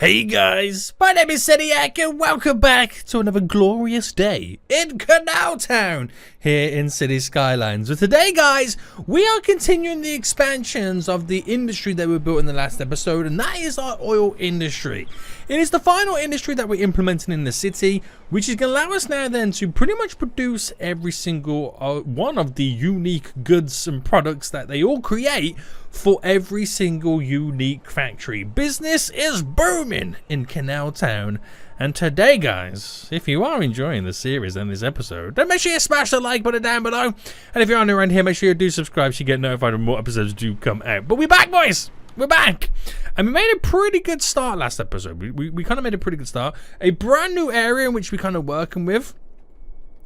Hey guys, my name is Seniac and welcome back to another glorious day in CanalTown here in City Skylines. But today guys, we are continuing the expansions of the industry that we built in the last episode, and that is our oil industry. It is the final industry that we're implementing in the city, which is going to allow us now then to pretty much produce every single one of the unique goods and products that they all create for every single unique factory. Business is booming in CanalTown. And today guys, if you are enjoying the series and this episode, then make sure you smash the like button down below. And if you're new around here, make sure you do subscribe so you get notified when more episodes do come out. But we're back, boys! We're back! And we made a pretty good start last episode. We kind of made a pretty good start. A brand new area in which we're kind of working with.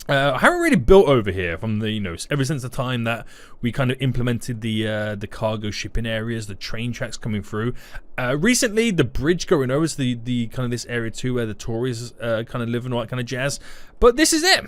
I haven't really built over here from the, ever since the time that we kind of implemented the cargo shipping areas, the train tracks coming through. Recently, the bridge going over is the kind of this area too, where the Tories kind of live and all that kind of jazz. But this is it.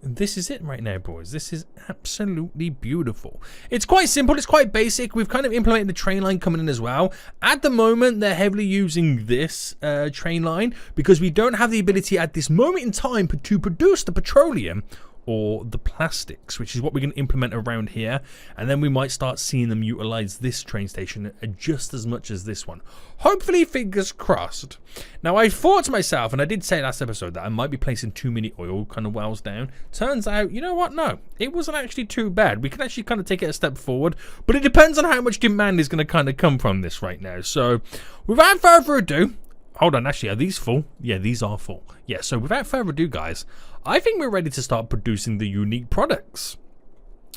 This is it right now, boys. This is absolutely beautiful. It's quite simple. It's quite basic. We've kind of implemented the train line coming in as well. At the moment, they're heavily using this train line because we don't have the ability at this moment in time to produce the petroleum or the plastics, which is what we're going to implement around here, and then we might start seeing them utilize this train station just as much as this one. Hopefully, fingers crossed. Now, I thought to myself, and I did say last episode, that I might be placing too many oil kind of wells down. Turns out, you know what? No, it wasn't actually too bad. We can actually kind of take it a step forward, but it depends on how much demand is going to kind of come from this right now. So, without further ado, hold on, actually, are these full? Yeah, these are full. Yeah, so without further ado, guys, I think we're ready to start producing the unique products.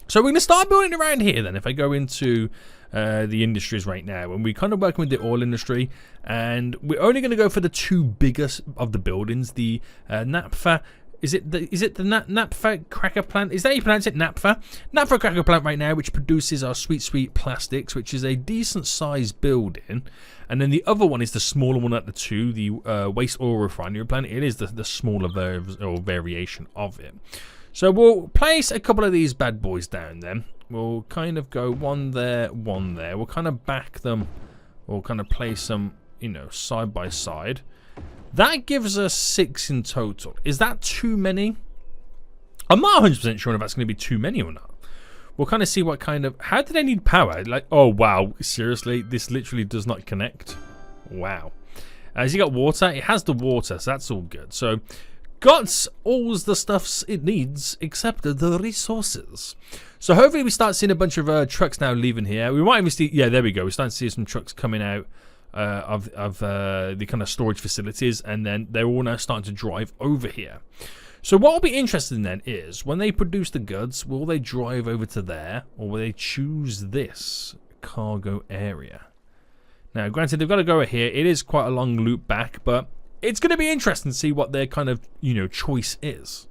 So we're going to start building around here then. If I go into the industries right now, and we're kind of working with the oil industry, and we're only going to go for the two biggest of the buildings, the naphtha. Is it the naphtha cracker plant? Is that how you pronounce it? Naphtha cracker plant right now, which produces our sweet plastics, which is a decent sized building. And then the other one is the smaller one at the two, the waste oil refinery plant. It is the smaller variation of it. So we'll place a couple of these bad boys down then. We'll kind of go one there, one there. We'll kind of back them. We'll kind of place them, side by side. That gives us 6 in total. Is that too many? I'm not 100% sure if that's going to be too many or not. We'll kind of see what kind of... How do they need power? Like, oh, wow. Seriously? This literally does not connect? Wow. Has he got water? It has the water, so that's all good. So, got all the stuffs it needs except the resources. So, hopefully we start seeing a bunch of trucks now leaving here. We might even see... Yeah, there we go. We're starting to see some trucks coming out of the kind of storage facilities, and then they're all now starting to drive over here. So what will be interesting then is, when they produce the goods, will they drive over to there, or will they choose this cargo area? Now, granted, they've got to go here. It is quite a long loop back, but it's going to be interesting to see what their kind of, choice is.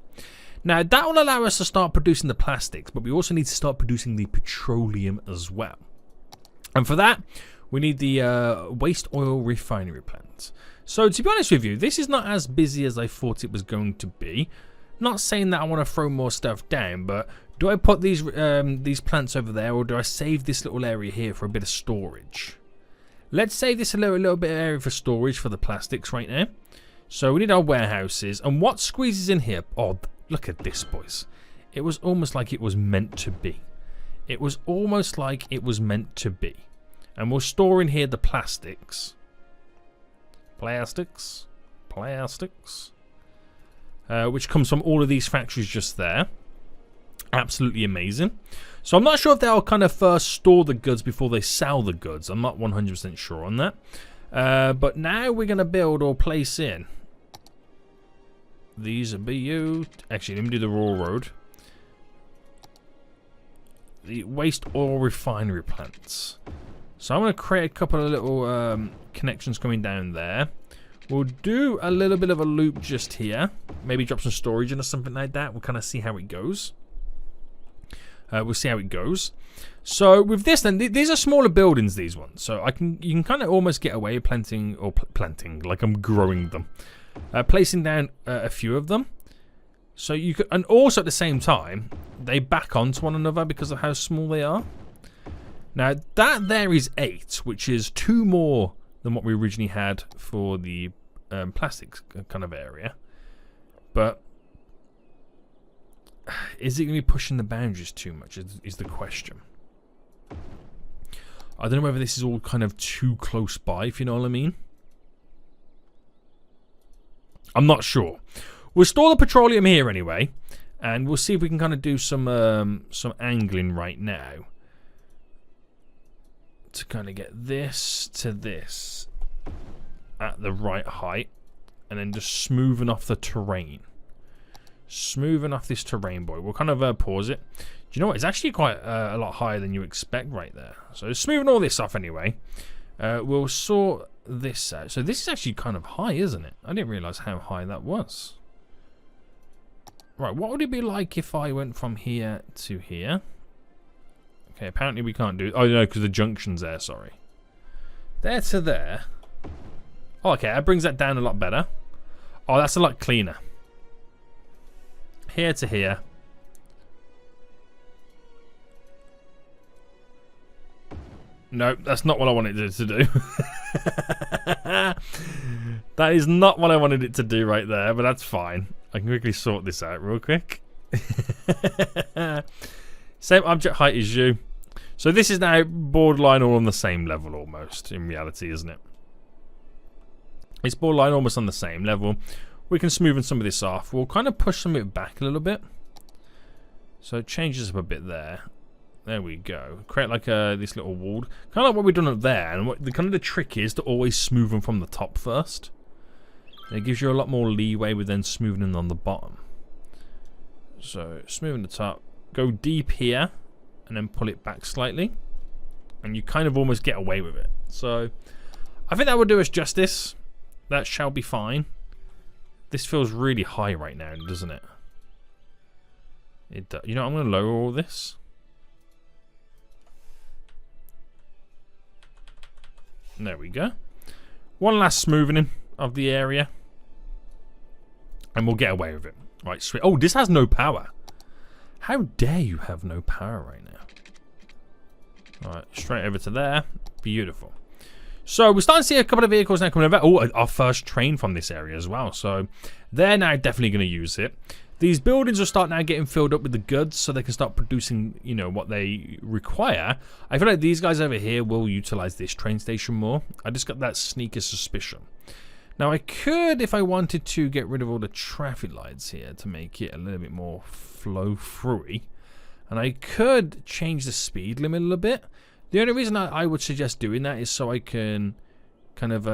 Now, that will allow us to start producing the plastics, but we also need to start producing the petroleum as well. And for that, we need the waste oil refinery plant. So, to be honest with you, this is not as busy as I thought it was going to be. Not saying that I want to throw more stuff down, but do I put these plants over there, or do I save this little area here for a bit of storage? Let's save this a little bit of area for storage for the plastics right now. So, we need our warehouses. And what squeezes in here? Oh, look at this, boys. It was almost like it was meant to be. It was almost like it was meant to be. And we'll store in here the plastics. Plastics, which comes from all of these factories just there. Absolutely amazing. So I'm not sure if they'll kind of first store the goods before they sell the goods. I'm not 100% sure on that. But now we're going to build or place in these BU. Actually, let me do the railroad. The waste oil refinery plants. So I'm going to create a couple of little connections coming down there. We'll do a little bit of a loop just here. Maybe drop some storage in or something like that. We'll kind of see how it goes. We'll see how it goes. So with this then, these are smaller buildings, these ones. So you can kind of almost get away planting, like I'm growing them. Placing down a few of them. So you could, and also at the same time, they back onto one another because of how small they are. Now, that there is 8, which is 2 more than what we originally had for the plastics kind of area. But is it going to be pushing the boundaries too much is the question. I don't know whether this is all kind of too close by, if you know what I mean. I'm not sure. We'll store the petroleum here anyway, and we'll see if we can kind of do some angling right now to kind of get this to this at the right height, and then just smoothing off the terrain. Smoothing off this terrain, boy. We'll kind of pause it. Do you know what? It's actually quite a lot higher than you expect right there. So smoothing all this off anyway. We'll sort this out. So this is actually kind of high, isn't it? I didn't realise how high that was. Right, what would it be like if I went from here to here? Okay, apparently we can't do it. Oh, no, because the junction's there, sorry. There to there. Oh, okay, that brings that down a lot better. Oh, that's a lot cleaner. Here to here. No, that's not what I wanted it to do. That is not what I wanted it to do right there, but that's fine. I can quickly sort this out real quick. Same object height as you. So this is now borderline all on the same level almost, in reality, isn't it? It's borderline almost on the same level. We can smoothen some of this off. We'll kind of push some of it back a little bit. So it changes up a bit there. There we go. Create like this little wall. Kind of like what we've done up there. And what the trick is to always smooth them from the top first. And it gives you a lot more leeway with then smoothing on the bottom. So smoothing the top. Go deep here. And then pull it back slightly. And you kind of almost get away with it. So I think that will do us justice. That shall be fine. This feels really high right now, doesn't it? It does. You know, I'm going to lower all this. There we go. One last smoothing of the area. And we'll get away with it. Right, sweet. Oh, this has no power. How dare you have no power right now? Alright, straight over to there. Beautiful. So we're starting to see a couple of vehicles now coming over. Oh, our first train from this area as well. So they're now definitely going to use it. These buildings will start now getting filled up with the goods so they can start producing, you know, what they require. I feel like these guys over here will utilize this train station more. I just got that sneaky suspicion. Now I could, if I wanted to, get rid of all the traffic lights here to make it a little bit more flow-free. And I could change the speed limit a little bit. The only reason I would suggest doing that is so I can kind of,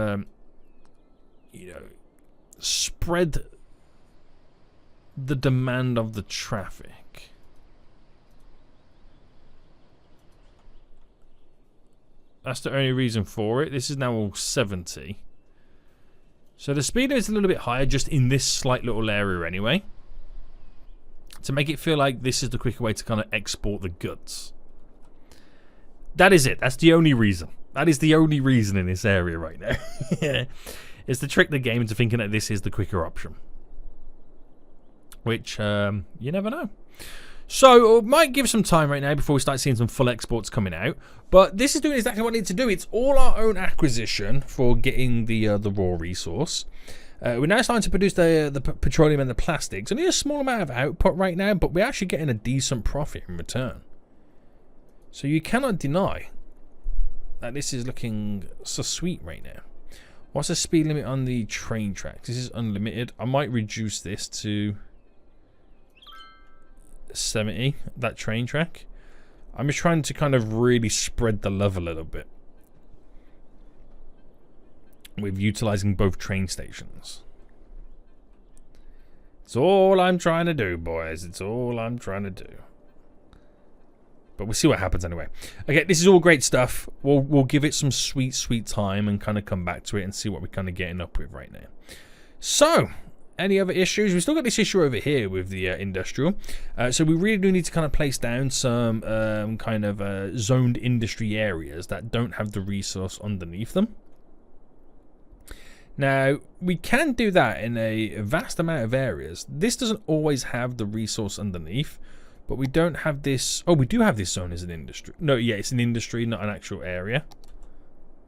you know, spread the demand of the traffic. That's the only reason for it. This is now all 70. So the speed is a little bit higher just in this slight little area anyway. To make it feel like this is the quicker way to kind of export the goods. That is it. That's the only reason. That is the only reason in this area right now. It's to trick the game into thinking that this is the quicker option. Which, you never know. So, it might give some time right now before we start seeing some full exports coming out. But this is doing exactly what I need to do. It's all our own acquisition for getting the raw resource. We're now starting to produce the petroleum and the plastics. Only a small amount of output right now, but we're actually getting a decent profit in return. So you cannot deny that this is looking so sweet right now. What's the speed limit on the train tracks? This is unlimited. I might reduce this to 70, that train track. I'm just trying to kind of really spread the love a little bit with utilizing both train stations. It's all I'm trying to do, boys. It's all I'm trying to do. But we'll see what happens anyway. Okay, this is all great stuff. We'll give it some sweet, sweet time and kind of come back to it and see what we're kind of getting up with right now. So, any other issues? We've still got this issue over here with the industrial. So we really do need to kind of place down some kind of zoned industry areas that don't have the resource underneath them. Now, we can do that in a vast amount of areas. This doesn't always have the resource underneath. But we don't have this. Oh, we do have this zone as an industry. No, yeah, it's an industry, not an actual area.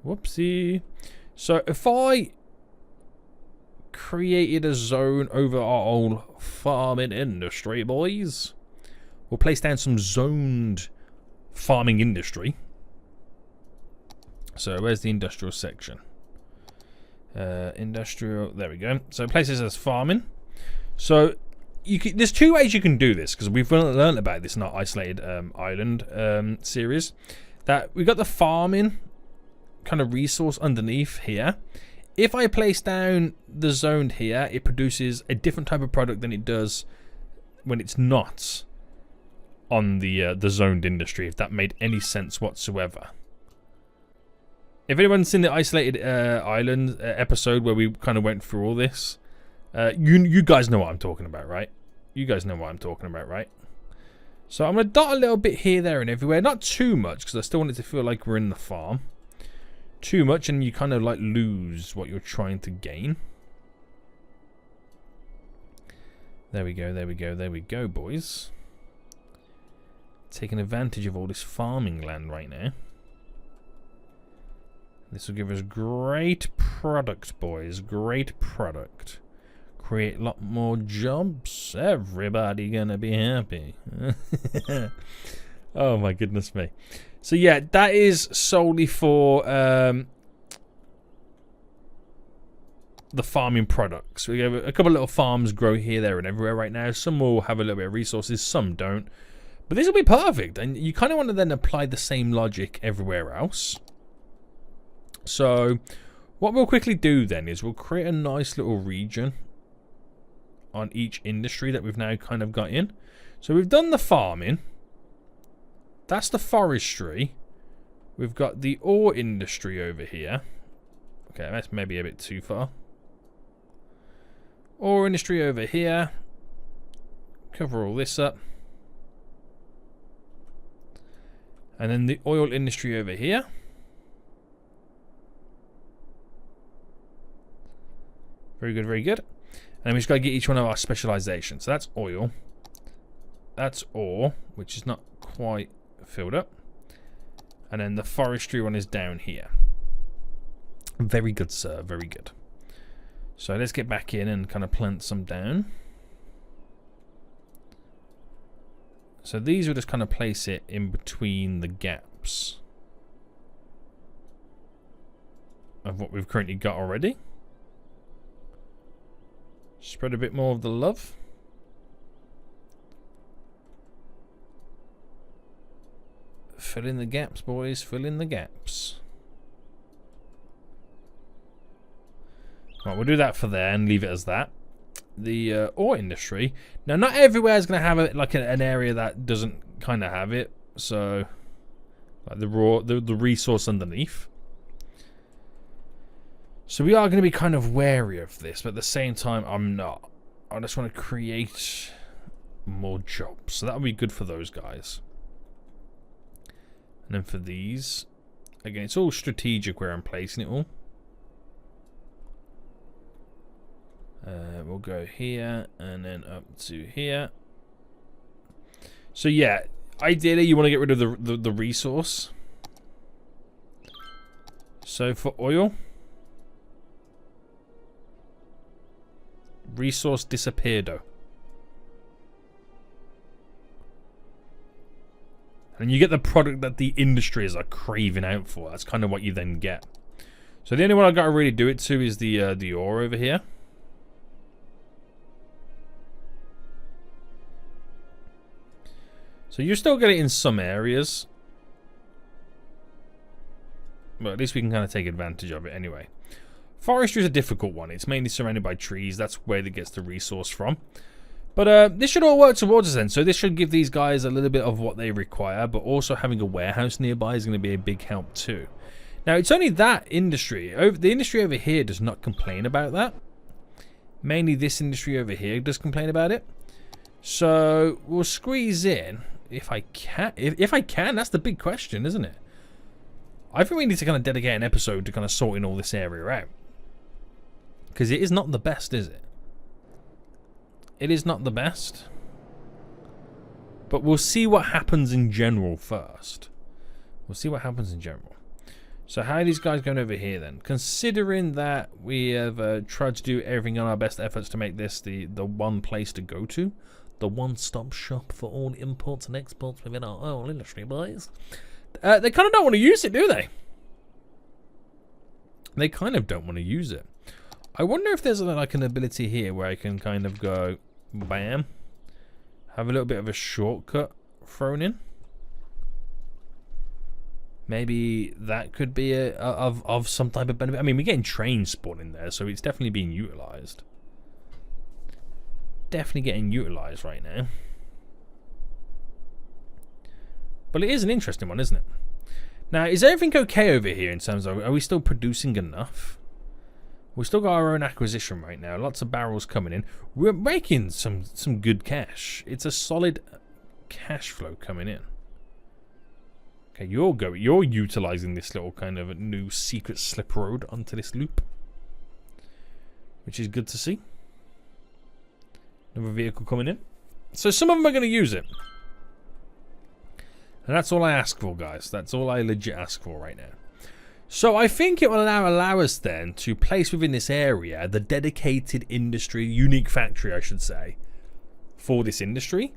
Whoopsie. So if I created a zone over our old farming industry, boys, we'll place down some zoned farming industry. So where's the industrial section? Industrial, there we go. So place this as farming. So there's two ways you can do this, because we've learned about this in our isolated island series, that we got the farming kind of resource underneath here. If I place down the zoned here, it produces a different type of product than it does when it's not on the zoned industry, if that made any sense whatsoever. If anyone's seen the isolated island episode where we kind of went through all this, you guys know what I'm talking about, right? You guys know what I'm talking about, right? So I'm going to dot a little bit here, there, and everywhere. Not too much, because I still want it to feel like we're in the farm. Too much, and you kind of like lose what you're trying to gain. There we go, there we go, there we go, boys. Taking advantage of all this farming land right now. This will give us great product, boys. Great product. Create a lot more jobs. Everybody gonna be happy. Oh my goodness me. So yeah, that is solely for the farming products. We have a couple of little farms grow here, there, and everywhere right now. Some will have a little bit of resources, some don't. But this will be perfect, and you kind of want to then apply the same logic everywhere else. So what we'll quickly do then is we'll create a nice little region on each industry that we've now kind of got in. So we've done the farming. That's the forestry. We've got the ore industry over here. Okay, that's maybe a bit too far. Ore industry over here. Cover all this up. And then the oil industry over here. Very good, very good. And then we just got to get each one of our specializations. So that's oil. That's ore, which is not quite filled up. And then the forestry one is down here. Very good, sir. Very good. So let's get back in and kind of plant some down. So these will just kind of place it in between the gaps of what we've currently got already. Spread a bit more of the love. Fill in the gaps, boys. Fill in the gaps. Right, we'll do that for there and leave it as that. The ore industry. Now, not everywhere is going to have it, like an area that doesn't kind of have it. So, like the resource underneath. So we are going to be kind of wary of this, but at the same time, I'm not. I just want to create more jobs. So that would be good for those guys. And then for these, again, it's all strategic where I'm placing it all. We'll go here and then up to here. So yeah, ideally you want to get rid of the resource. So for oil, resource disappeardo. And you get the product that the industries are craving out for. That's kind of what you then get. So the only one I've got to really do it to is the ore over here. So you're still getting it in some areas. But at least we can kind of take advantage of it anyway. Forestry is a difficult one. It's mainly surrounded by trees. That's where it gets the resource from. But this should all work towards us then. So this should give these guys a little bit of what they require. But also having a warehouse nearby is going to be a big help too. Now, it's only that industry. The industry over here does not complain about that. Mainly this industry over here does complain about it. So we'll squeeze in. If I can. If I can, that's the big question, isn't it? I think we need to kind of dedicate an episode to kind of sorting all this area out. Because it is not the best, is it? It is not the best. But we'll see what happens in general first. We'll see what happens in general. So how are these guys going over here then? Considering that we have tried to do everything on our best efforts to make this the one place to go to, the one-stop shop for all imports and exports within our oil industry, boys. They kind of don't want to use it, do they? They kind of don't want to use it. I wonder if there's like an ability here where I can kind of go, bam, have a little bit of a shortcut thrown in. Maybe that could be of some type of benefit. I mean, we're getting trains spawning there, so it's definitely being utilized. Definitely getting utilized right now. But it is an interesting one, isn't it? Now, is everything okay over here in terms of, are we still producing enough? We've still got our own acquisition right now. Lots of barrels coming in. We're making some good cash. It's a solid cash flow coming in. Okay, you're utilizing this little kind of new secret slip road onto this loop, which is good to see. Another vehicle coming in. So some of them are going to use it. And that's all I ask for, guys. That's all I legit ask for right now. So I think it will allow us then to place within this area the dedicated industry, unique factory, I should say, for this industry.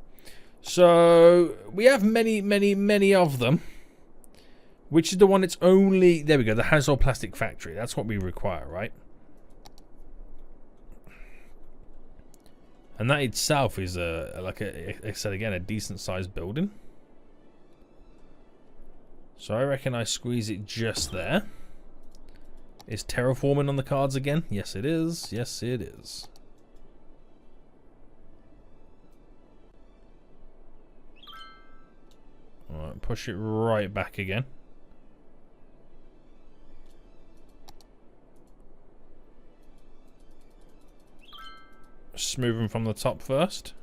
So we have many of them. Which is the one that's only... There we go, the household plastic factory. That's what we require, right? And that itself is like I said again, a decent sized building. So I reckon I squeeze it just there. Is terraforming on the cards again? Yes, it is. Yes, it is. Alright, push it right back again. Smooth them from the top first.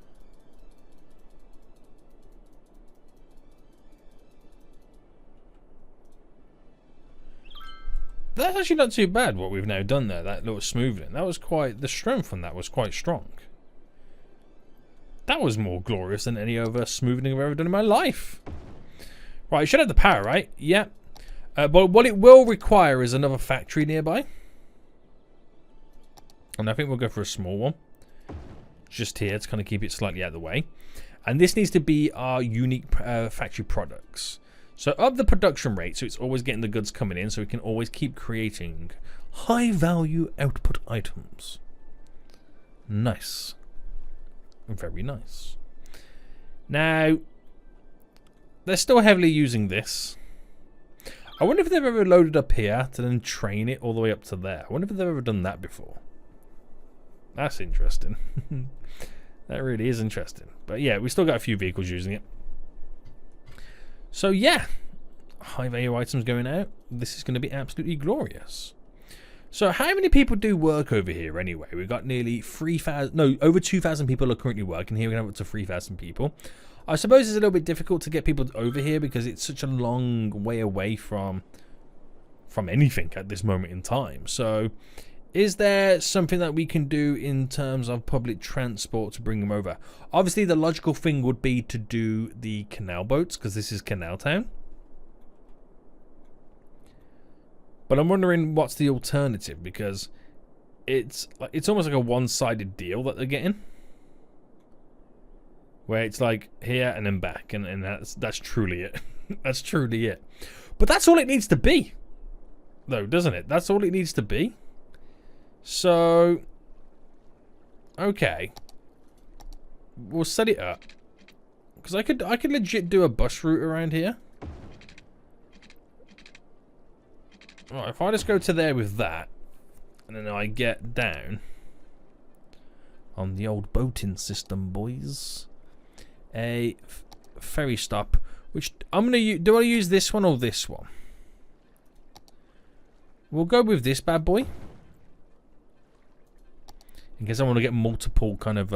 That's actually not too bad what we've now done there, that little smoothing. That was quite, the strength on that was quite strong. That was more glorious than any other smoothing I've ever done in my life. Right, it should have the power, right? Yeah. But what it will require is another factory nearby. And I think we'll go for a small one. Just here to kind of keep it slightly out of the way. And this needs to be our unique factory products. So up the production rate, so it's always getting the goods coming in, so we can always keep creating high value output items. Nice. Very nice. Now, they're still heavily using this. I wonder if they've ever loaded up here to then train it all the way up to there. I wonder if they've ever done that before. That's interesting. That really is interesting. But yeah, we still got a few vehicles using it. So yeah, high value items going out. This is going to be absolutely glorious. So how many people do work over here anyway? We've got nearly 3,000, no, over 2,000 people are currently working here. We're going to have up to 3,000 people. I suppose it's a little bit difficult to get people over here because it's such a long way away from anything at this moment in time. So is there something that we can do in terms of public transport to bring them over? Obviously, the logical thing would be to do the canal boats because this is CanalTown. But I'm wondering what's the alternative because it's almost like a one-sided deal that they're getting, where it's like here and then back, and that's truly it. That's truly it. But that's all it needs to be, though, doesn't it? That's all it needs to be. So, okay, we'll set it up because I could legit do a bus route around here. Right, if I just go to there with that, and then I get down on the old boating system, boys, a ferry stop. Which I'm gonna use. Do I use this one or this one? We'll go with this bad boy. In case I want to get multiple kind of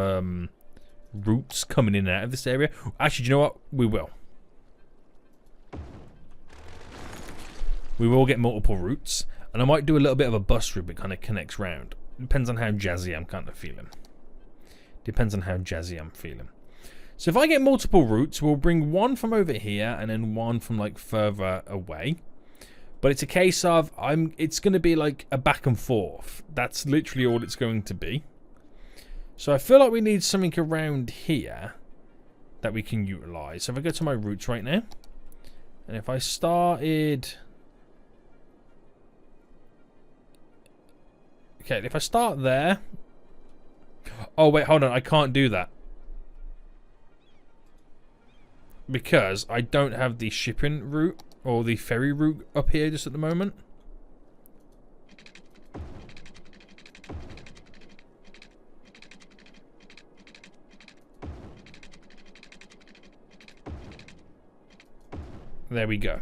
routes coming in and out of this area. Actually, do you know what? We will. We will get multiple routes. And I might do a little bit of a bus route that kind of connects round. Depends on how jazzy I'm kind of feeling. Depends on how jazzy I'm feeling. So if I get multiple routes, we'll bring one from over here and then one from like further away. But it's a case of it's going to be like a back and forth. That's literally all it's going to be. So I feel like we need something around here that we can utilize. So if I go to my routes right now, and if I started... Okay, if I start there... Oh, wait, hold on. I can't do that. Because I don't have the shipping route or the ferry route up here just at the moment. There we go.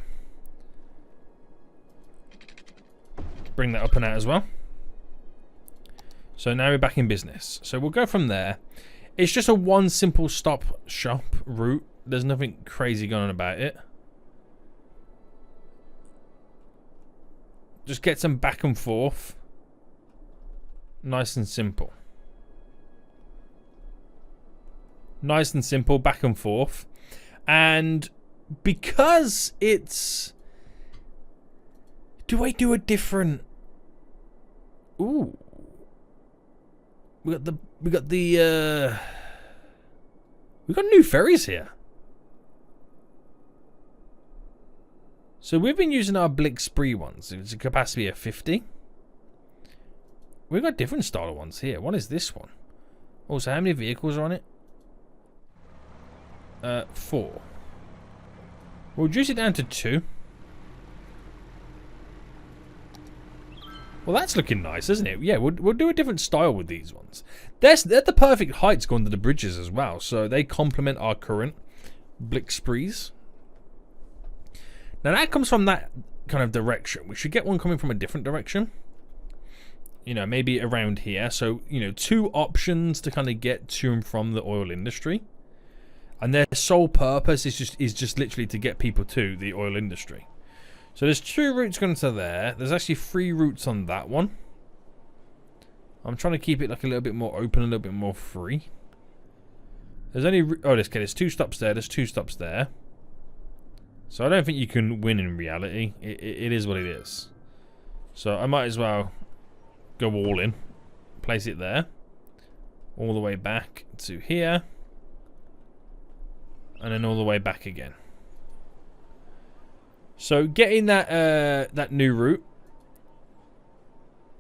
Bring that up and out as well. So now we're back in business. So we'll go from there. It's just a one simple stop shop route. There's nothing crazy going on about it. Just get some back and forth. Nice and simple. Nice and simple, back and forth. And because it's... Do I do a different... Ooh. We got new ferries here. So we've been using our Blick Spree ones. It's a capacity of 50. We've got different style of ones here. What is this one? Oh, so how many vehicles are on it? 4. We'll reduce it down to 2. Well, that's looking nice, isn't it? Yeah, we'll do a different style with these ones. They're the perfect heights going to the bridges as well, so they complement our current Blick Sprees. Now that comes from that kind of direction. We should get one coming from a different direction. You know, maybe around here. So, you know, 2 options to kind of get to and from the oil industry. And their sole purpose is just literally to get people to the oil industry. So there's 2 routes going to there. There's actually 3 routes on that one. I'm trying to keep it like a little bit more open, a little bit more free. There's only... Oh, there's 2 stops there. There's 2 stops there. So I don't think you can win in reality. It is what it is. So I might as well go all in. Place it there. All the way back to here. And then all the way back again. So getting that that new route,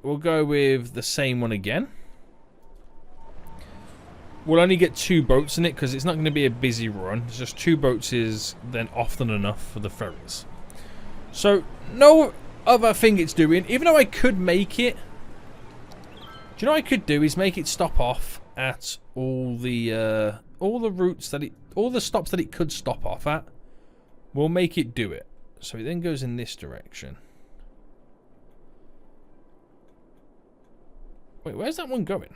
we'll go with the same one again. We'll only get 2 boats in it because it's not going to be a busy run. It's just 2 boats is then often enough for the ferries. So no other thing it's doing, even though I could make it. Do you know what I could do is make it stop off at all the routes that all the stops that it could stop off at. We'll make it do it. So it then goes in this direction. Wait, where's that one going?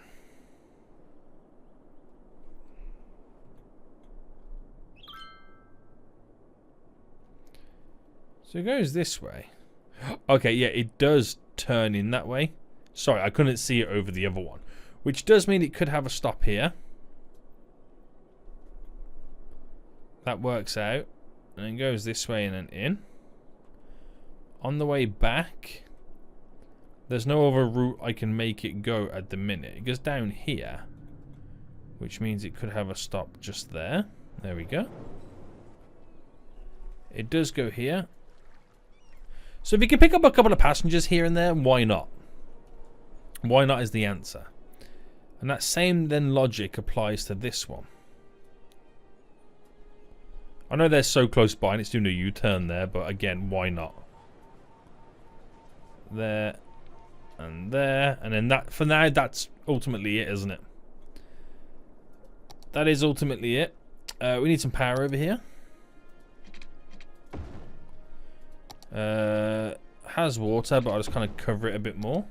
So it goes this way. Okay, yeah, it does turn in that way. Sorry, I couldn't see it over the other one. Which does mean it could have a stop here. That works out. And then goes this way and then in. On the way back, there's no other route I can make it go at the minute. It goes down here, which means it could have a stop just there. There we go. It does go here. So if you can pick up a couple of passengers here and there, why not? Why not is the answer. And that same then logic applies to this one. I know they're so close by and it's doing a U-turn there, but again, why not? There and there, and then that, for now, that's ultimately it, isn't it? That is ultimately it. We need some power over here. Has water, but I'll just kind of cover it a bit more.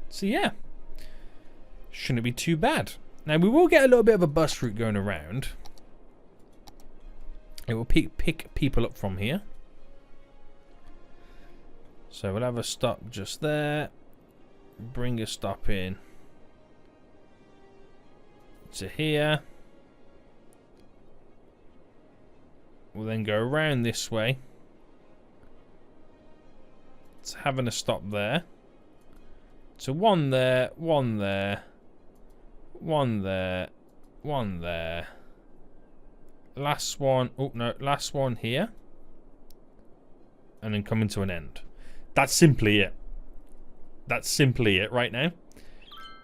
So yeah, shouldn't be too bad. Now we will get a little bit of a bus route going around. It will pick people up from here. So we'll have a stop just there. Bring a stop in to here. We'll then go around this way having a stop there. So one there, one there, one there, one there. Last one. Oh no, last one here. And then coming to an end. That's simply it. That's simply it right now.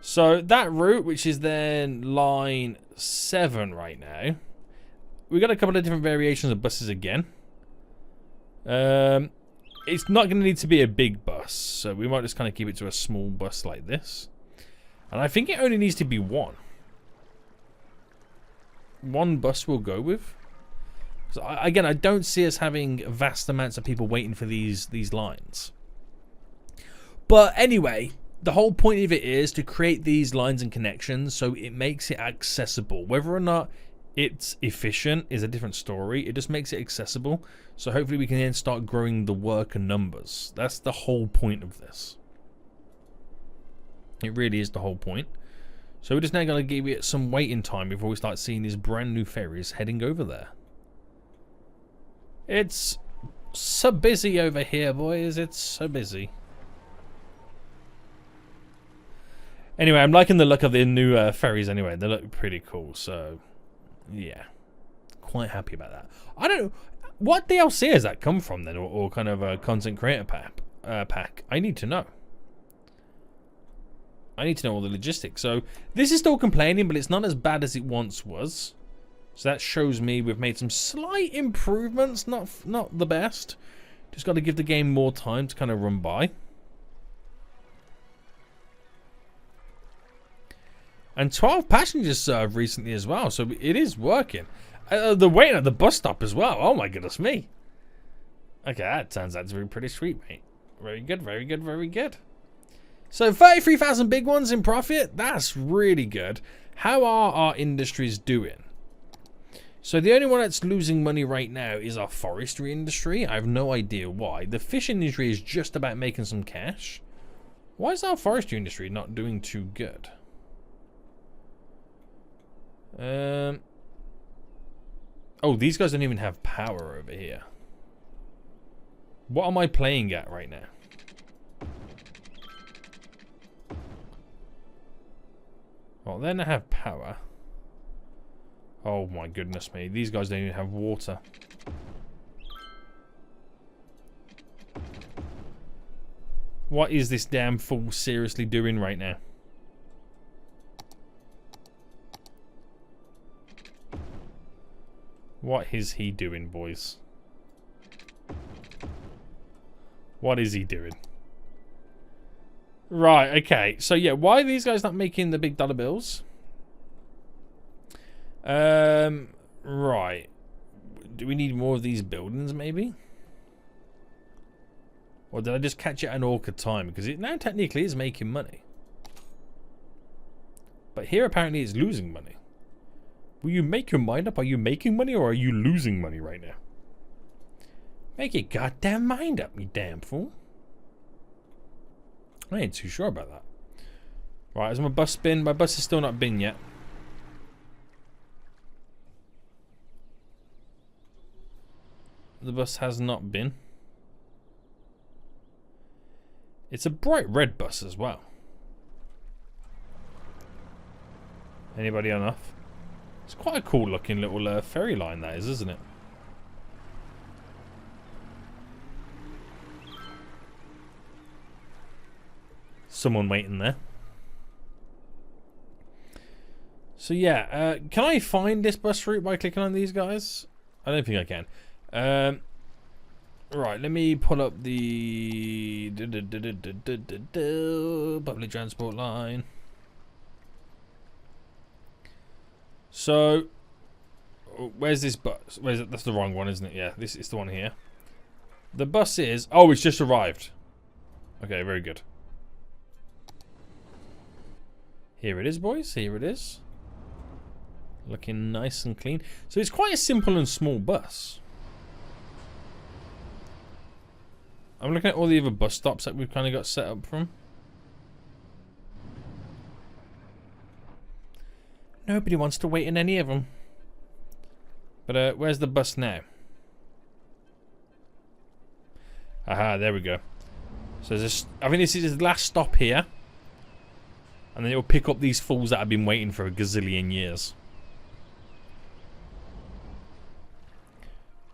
So that route, which is then line 7 right now. We've got a couple of different variations of buses again. It's not going to need to be a big bus, so we might just kind of keep it to a small bus like this. And I think it only needs to be one. One bus we'll go with. So again, I don't see us having vast amounts of people waiting for these lines. But anyway, the whole point of it is to create these lines and connections so it makes it accessible. Whether or not it's efficient is a different story. It just makes it accessible. So hopefully we can then start growing the worker numbers. That's the whole point of this. It really is the whole point. So we're just now going to give it some waiting time before we start seeing these brand new ferries heading over there. It's so busy over here, boys. It's so busy. Anyway, I'm liking the look of the new ferries anyway. They look pretty cool, so yeah. Quite happy about that. I don't know. What DLC has that come from then? Or kind of a content creator pack? I need to know. I need to know all the logistics. So this is still complaining, but it's not as bad as it once was. So that shows me we've made some slight improvements. Not the best. Just got to give the game more time to kind of run by. And 12 passengers served recently as well, so it is working. They're waiting at the bus stop as well. Oh my goodness me. Okay, that turns out to be pretty sweet, mate. Very good, very good, very good. So 33,000 big ones in profit. That's really good. How are our industries doing? So the only one that's losing money right now is our forestry industry. I have no idea why. The fish industry is just about making some cash. Why is our forestry industry not doing too good? Oh, these guys don't even have power over here. What am I playing at right now? Well, then I have power. Oh my goodness me. These guys don't even have water. What is this damn fool seriously doing right now? What is he doing, boys? What is he doing? Right, okay. So yeah, why are these guys not making the big dollar bills? Right. Do we need more of these buildings, maybe? Or did I just catch it at an awkward time? Because it now technically is making money. But here apparently it's losing money. Will you make your mind up? Are you making money or are you losing money right now? Make your goddamn mind up, you damn fool. I ain't too sure about that. Right, has my bus been? My bus is still not been yet. The bus has not been. It's a bright red bus as well. Anybody on off? It's quite a cool looking little ferry line that is, isn't it? Someone waiting there. So yeah, can I find this bus route by clicking on these guys? I don't think I can. Right, let me pull up the public transport line. So, where's this bus? Where's it? That's the wrong one, isn't it? Yeah, this is the one here. The bus is... Oh, it's just arrived. Okay, very good. Here it is, boys. Here it is. Looking nice and clean. So it's quite a simple and small bus. I'm looking at all the other bus stops that we've kind of got set up from. Nobody wants to wait in any of them. But where's the bus now? Aha, there we go. So this, I think this is his last stop here. And then it'll pick up these fools that have been waiting for a gazillion years.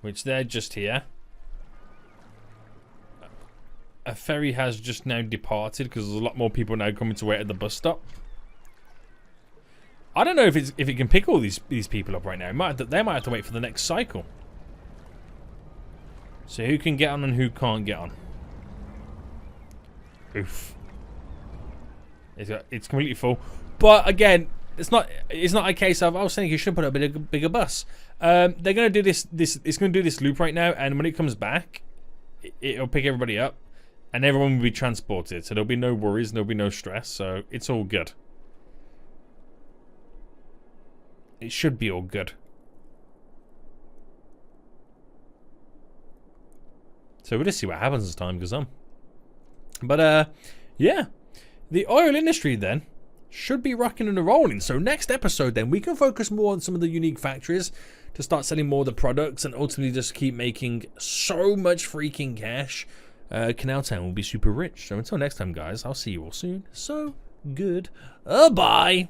Which they're just here. A ferry has just now departed because there's a lot more people now coming to wait at the bus stop. I don't know if it can pick all these people up right now. They might have to wait for the next cycle. So who can get on and who can't get on? Oof. It's completely full. But again, it's not a case of I was saying you should put a bigger bus. They're gonna do this. It's gonna do this loop right now, and when it comes back, it'll pick everybody up, and everyone will be transported. So there'll be no worries, there'll be no stress. So it's all good. It should be all good. So we'll just see what happens as time goes on. But yeah, the oil industry then should be rocking and rolling. So next episode then we can focus more on some of the unique factories to start selling more of the products and ultimately just keep making so much freaking cash. CanalTown will be super rich. So until next time guys, I'll see you all soon. So good. Bye.